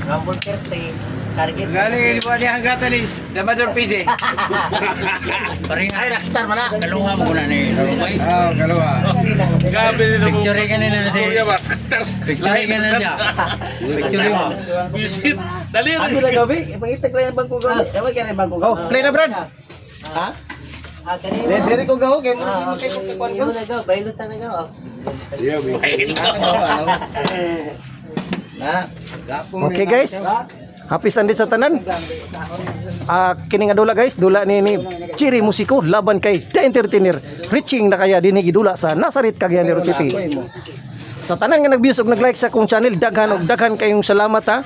Rumble 30. Target. Galing iba niya hanggatan ni Damador PJ. Ay, rockstar mana. Kaluha mo na ni Romay. Oh, kalawa. Gabi nila mo. Picture ka nila si. Picture ka na siya. Picture mo. Visit. Dali Ano lang gabi? Ipangitag lang yung bangko gabi. Ewan ka na yung bangko gabi. Play na, Brad. Ha? Kanina. Dere ko gaw, kaya mo Okay, kayo kukuan Kanina ko. na gaw. Bailot na gaw. Okay guys. Happy Sunday sa tanan. Kini nga dula guys, dula ni Chiri Musiko laban kay The Entertainer. Reaching na kaya dinhi gidula sa Nazareth, Cagayan de Oro City. Sa tanan nga nag-views ug nag-like sa akong channel, daghan kayong salamat ha.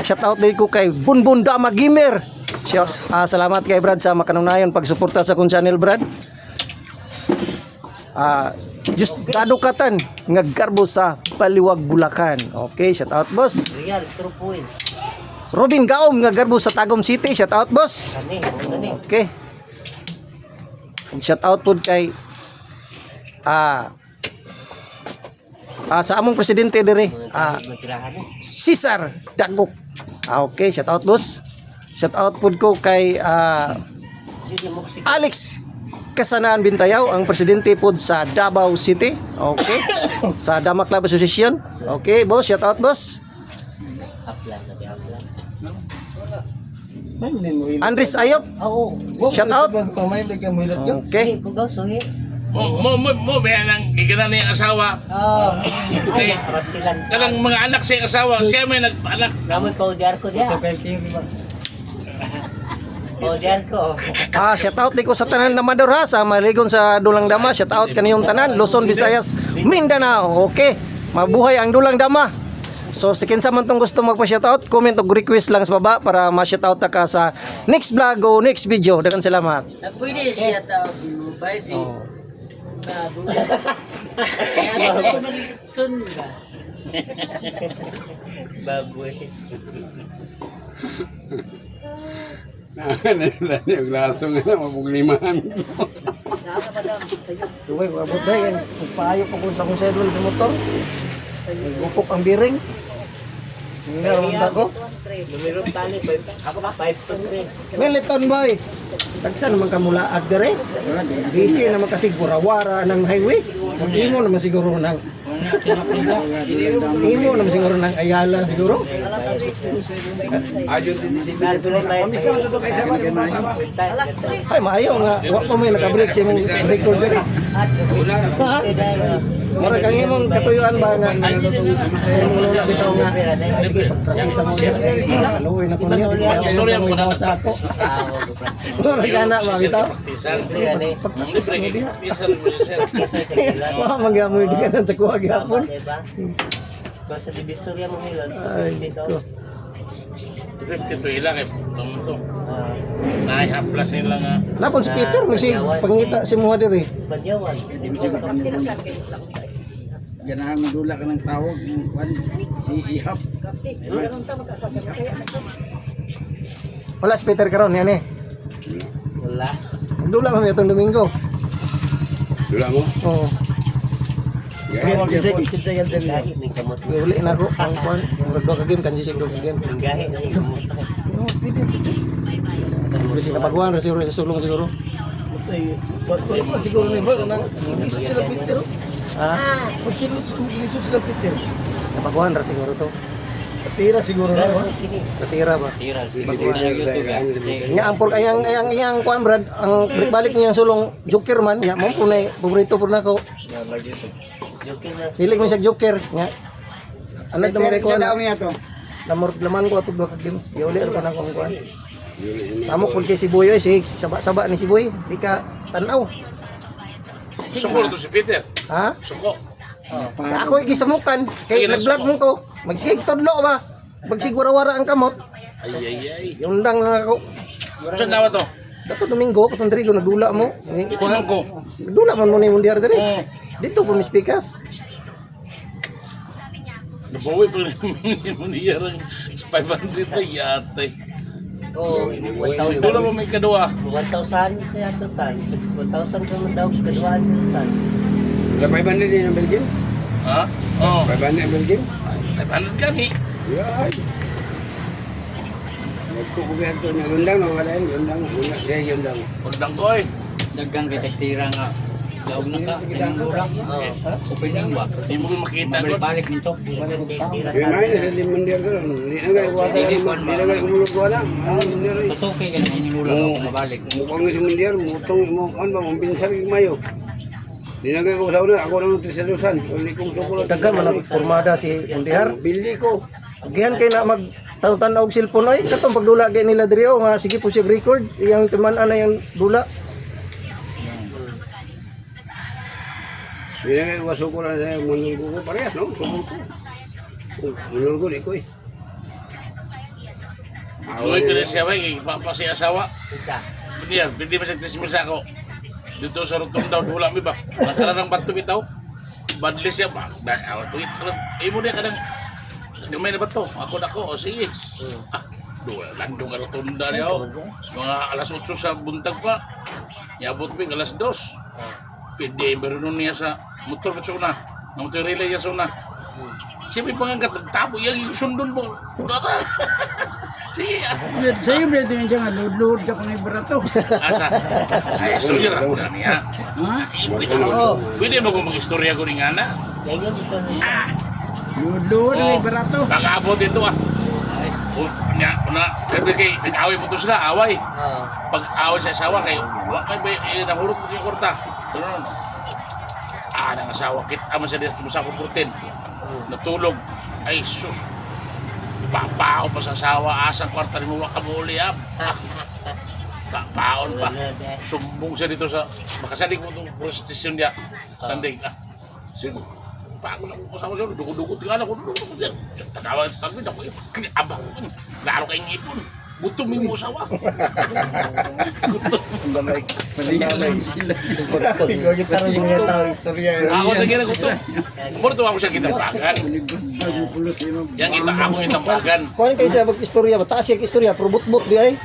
Shout out din ko kay Bunbun Dama Gamer. Salamat kay Brad sa makanungnayon pagsuporta sa akong channel, Brad. Just kadukatan nga garbo sa Baliwag, Bulacan. Okay, shout out boss. Real, true points. Robin Gaom nga garbo sa Tagum City, shout out boss. Kani. Okay. Shout out pud kay sa among presidente dire, Cesar Dagok. Okay, shout out boss. Shout out pud ko kay Alex Kasanaan Bintayaw, ang presidente pod sa Davao City. Okay. Sa Dama Club Association. Okay, boss, shout out boss. Andres Ayop. Oo. Shout out. Pamay bigyan mo hilot ko. Okay. Kung gaw, suhi. Mo ba nang igana ni asawa? Oo. Okay. Rastilan. Kanang mga anak sa asawa, siya may nagpaanak. Namoy paudyar ko diya. Paudyar ko. Shout out ko sa tanan na Mador ha, sa maligon sa Dulang Dama. Shout out kaniyong tanan, Luzon, Visayas, Mindanao. Okay. Mabuhay ang Dulang Dama. So si kinsa man tong gusto magpa-shoutout, comment o request lang sa baba para ma-shoutout ta ka sa next vlog o next video. Daghang salamat. Pwede siya tao. Bye si. Sun ba? Baboy. Yung laso nga na, mapuglimahan. Duway, abot day payo ko sa akong schedule sa motor. Gupok ang bearing. Hindi na ko. Numero tali. Ako ba? 5 Meliton boy. Tagsa naman ka mula agdere. Busy naman kasi gurawara ng highway. Imo naman siguro ng ng Ayala siguro. Ayun din si Ay maayo nga. Wa pa may nakabreak sa imong record dere. Mara kang imong katuyuan ba nga sa imong lula bitaw nga. Sige, pagkakisa mo niya. Luoy na ko niya. Istorya mo na sa ako. Mara gana ba bitaw? Wa manggamoy di kanan sa kuha gyapon. Sa divisorya mo ngayon. Ay ko. Ito ilang to. Naihaplas nila nga. Lapon si Peter mo si pangita si mo diri. Banyawan. Ganahan mo dula ka ng tawag si Ihap. Wala si Peter karon yan eh. Wala. Dula man itong Domingo. Dula mo? Oo. Kinsa yan sir. Gahi ng kamot. Uli na ko ang kuan. Murag ka game kansi sig game. Ang gahi ng kamot. Kasi kabaguan ra siguro sa sulong siguro. Siguro ni ba nang isip sila Peter. Ha? Kung isip sila Peter. Kabaguan ra siguro to. Sa tira siguro na ba? Sa tira ba? Tira. Nga ang por yang kuan Brad, ang balik niyang sulong Joker man, nya mo punay paborito pud nako. Joking na. Dili mo siya Joker nga. Ano to mga kuan? niya to. Laman ko atog ka game. Iuli ra pa nako ang kuan. Samo pud kay si Boy oy, si saba ni si Boy, di ka tan-aw. Suko to si Peter. Ha? Suko. Ako gisamukan kay nag-vlog mo ko. Magsigig todlo ba? Magsigura-wara ang kamot. Ay. Yung lang lang ako. Saan nawa to? Dato Domingo katong diri nagdula mo. Kuhan ko. Nagdula man mo ni mundiar diri. Dito po mis pikas. Nabawi pa rin niyarang 500 na yatay. Oh, Dula mo may kadua. 1,000 sa ato tan. 1,000 ka man daw kaduaan sa tan. Gamay ba din ang Belgium? Ha? Oh. 500 Belgium. 500 gani. Yay. Nagkukubihan to na yun lang, wala yun lang, siya yun lang. Undang ko eh. Dagang kay sa tira nga. Laog na ka, tinurang. Opening ba? Hindi mo ko makita ko. Balik nito. Yung mga nasa limandir ko lang, hindi na gaya kuwata, hindi na gaya kumulog ko na. Limandir eh. Totoo kay ganun, hinulog ako mabalik. Mukhang sa limandir, mutong mo, ano ba, mong pinsar kong mayo. Hindi na gaya ko sa una, ako lang ng Trisalusan. Hindi kong sukulo. Daghan man ang formada si Mundihar. Bili ko. Gihan kay na mag tan-tan og cellphone oy katong pagdula kay nila diri oh, nga sige po siya record iyang timan-an na yung dula. Hindi na gaya ko sukulo na sa manulgo ko parehas, no? Sukulo ko. Manulgo di ko eh. Tuloy ko na siya ba, pa si asawa. Isa. Hindi ba siya tismis ako? Dito sa rutong daw, wala mi ba? Nagkarang bato bitaw. Badli siya ba? Imo niya kadang gamay na ba to? Ako na ko, o sige. Landong ka rotunda niya ako. Mga alas 8 sa buntag pa. Yabot mi, alas 2. Pwede, meron niya sa motor pa suna. Ang motor relay niya suna. Siya may pangangat, nagtabo yung sundon mo. Sige. Sa'yo, brete yun dyan, load-load ka pang ibarato. Asa? Ay, istorya lang ko na niya. Pwede mo kung mag-istorya ko rin nga na. Load-load ang ibarato. Pag-abot dito ah. Una, sabi kay, nag-away mo to sila, away. Pag-away sa asawa kay, may nahulog ko yung kurta. Ganun. Nang asawa, kita man siya dito sa kupurtin. Natulog. Ay, sus. Papaon pa sa asawa, asang kwarta ni mo wakamuli ah. Papaon pa. Sumbong siya dito sa, makasalig mo itong prostitution niya. Sandig ah. Sige. Bago lang ko sa mga dugo-dugo tingala ko dugo-dugo diyan. Tatawa kami ako abang ko. Laro kay ngipon. Buto mi mo sawa. Damay. Paligalay sila. Ikaw kita rin mga tao istorya. Ako sa gina gusto. Porto ako siya kitambagan. Yang kita ako kitambagan. Kuan kay siya mag istorya, taas siya istorya, pero butbut di ay.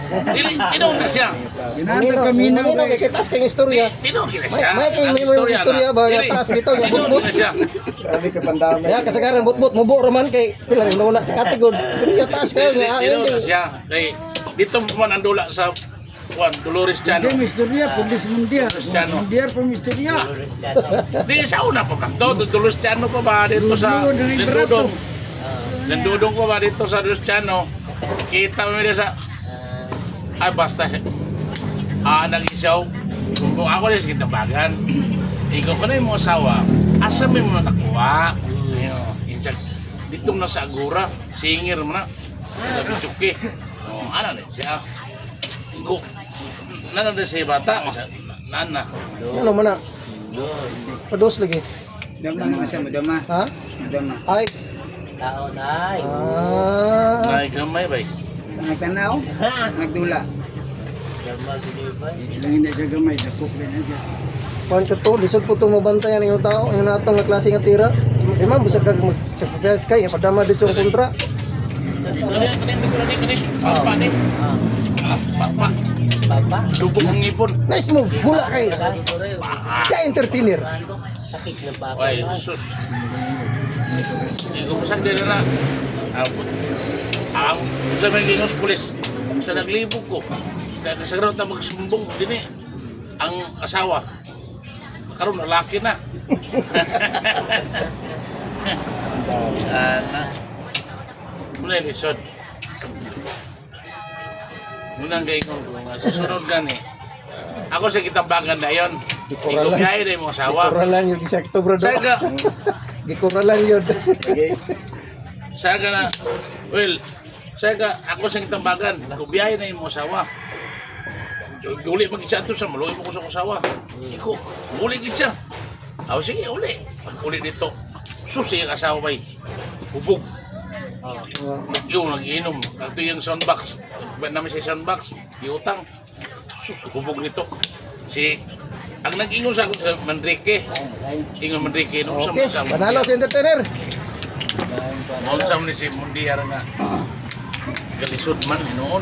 Ino na siya. Ginanta kami na kay taas kay istorya. Ino na siya. May kay may istorya ba nga taas bitaw nga butbut. Grabe ka pandami. Ya kasagaran butbut mubo raman kay pila rin una kategod. Pero taas kayo nga Ino na siya. Kay dito man ang dula sa Juan Dolores Chano. Diyan, istorya, pulis mundial. Mundial pa istorya. Di sa una pa kanto, Dolores Chano pa ba dito sa Lendudong. Lendudong pa ba dito sa Dolores Chano. Kita mo nila sa ay basta nag-isaw. Kung ako rin sa kitabagan, ikaw ka na yung mga asawa, asa may mga nakuha. Ditong nasa Agura, singir mo na. Sabi Chuki. Ano na siya? Nana na siya bata? Nana. Ano man na? Pados lagi. Dama naman siya, madama. Ha? Madama. Ay. Tao na. Ay, gamay ba? Nagtanaw, nagdula. Ilang hindi siya gamay, dakok din na siya. Kuan ka to, lisod po itong mabantayan ng tao, yung natong nga klase nga tira. Imam, busag kag mag-sacrifice kay, padama din sa kontra. Papa ni. Papa. Papa. Lubog ang ngipon. Nice move, mula kay ka-entertainer. Sakit ng papa. Ay, sus. Hindi ko pasag din na. Ang sa mga gingos pulis, sa naglibog ko, kasagaroon tayo magsumbong din ang asawa. Karoon, lalaki na. Muna yung lisod. Muna ang gayon ko. Susunod gani. Ako sa kitambagan na yun. Ikaw kaya na yung mga asawa. Gikuralan yun, isakto bro. Saga. Gikuralan yun. Saga na. Well, saga ako sa kitambagan. Kubiyahe na yung mga asawa. Uli mag-isa ito sa maluwi mo ko sa asawa. Iko, uli gitsa. Sige, uli. Uli dito. Susi ang asawa ba'y. Hubog. Yung nag-inom. Ito yung soundbox. Ba't namin sa soundbox? Iutang. Hubog nito. Ang nag-ingon sa ako sa Manrique. Ingon Manrique. Okay, panalo si entertainer. Mausam ni si Mundiar nga. Galisod man, noon.